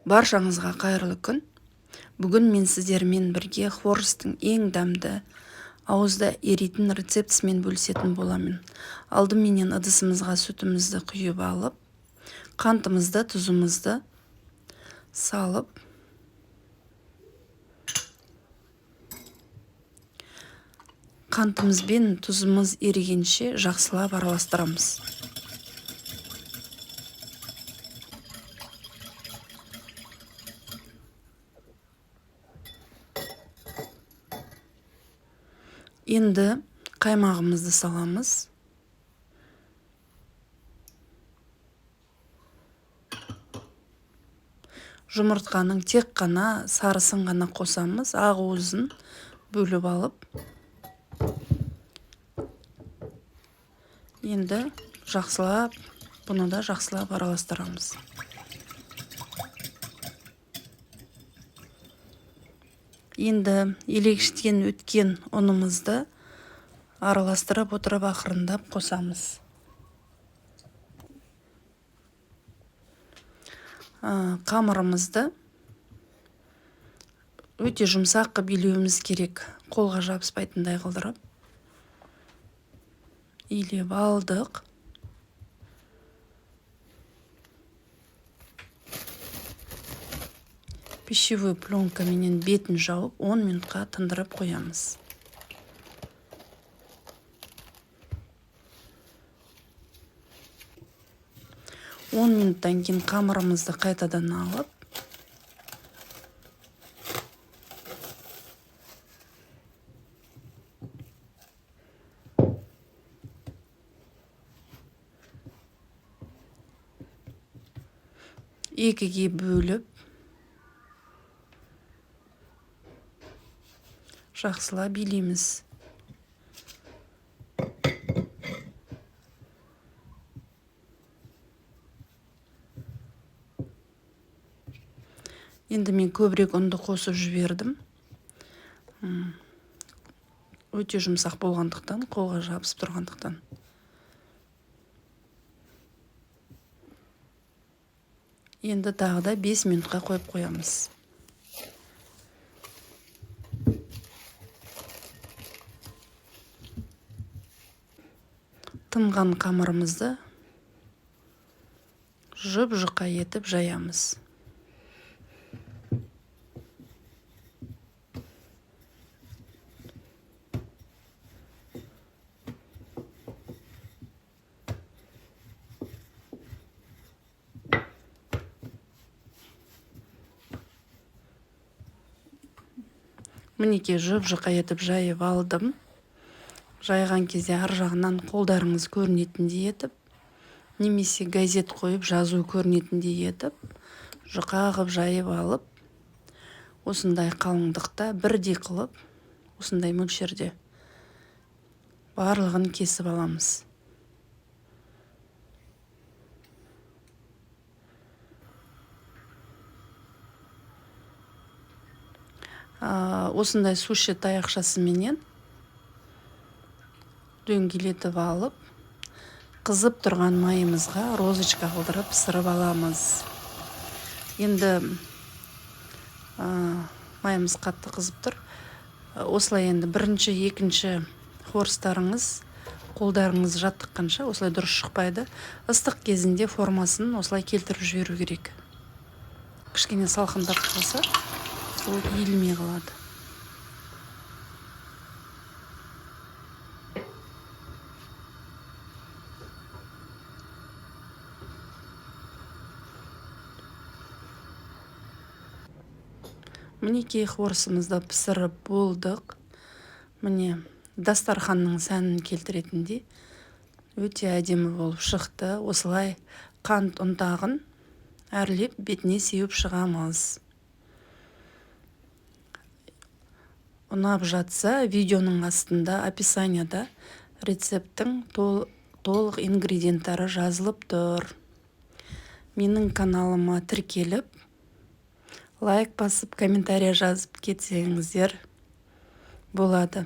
Баршаңызға қайырлы күн. Бүгін мен сіздермен бірге хворостың ең дәмді, ауызда еритін рецептісімен бөлісетін боламын. Алдыменен ыдысымызға сүтімізді құйып алып, қантымызды, тұзымызды салып, қантымыз бен тұзымыз ерігенше жақсылап араластырамыз. Енді қаймағымызды саламыз. Жұмыртқаның тек қана сарысын ғана қосамыз. Ақ уызын бөліп алып, енді бұны да жақсылап араластырамыз. Енді елегіштен өткен ұнымызды араластырып отырып ақырындап қосамыз. Қамырымызды өте жұмсақ қылып илеуіміз керек. Қолға жабыспайтындай қылдырып илеп алдық. Пищевой пленкаменен бетін жауып 10 минутқа тындырып қоямыз. Он минуттан кейін қамырымызды қайтадан алып, екіге бөліп, жақсылап билейміз. Енді мен көбірек ұнды қосып жібердім. Өте жұмсақ болғандықтан, қолға жабысып тұрғандықтан. Енді тағы да 5 минутқа қойып қоямыз. Тынған қамырымызды жұп-жұқа етіп жаямыз. Мінеке жұп-жұқа етіп жайып алдым. Жайған кезде ар жағынан қолдарыңыз көрінетіндей етіп, немесе газет қойып жазу көрінетіндей етіп, жұқа қылып жайып алып, осындай қалыңдықта бірдей қылып, осындай мөлшерде барлығын кесіп аламыз. Осындай сушы таяқшасыменен дөңгелетіп алып, қызып тұрған майымызға розочка қылдырып пісіріп аламыз. Енді майымыз қатты қызып тұр. Осылай енді бірінші, екінші хворостарыңыз, қолдарыңыз жаттыққанша осылай дұрыс шықпайды. Ыстық кезінде формасын осылай келтіріп жіберу керек. Кішкене салқындап қалса, ол иілмей қалады. Мінеке хворосымызды пісіріп болдық. Міне дастарханның сәнін келтіретіндей өте әдемі болып шықты. Осылай қант ұнтағын әрлеп бетіне сеуіп шығамыз. Ұнап жатса, видеоның астында описанияда рецепттің толық ингредиенттары жазылып тұр. Менің каналыма тіркеліп, лайк басып, комментария жазып кетсеңіздер болады.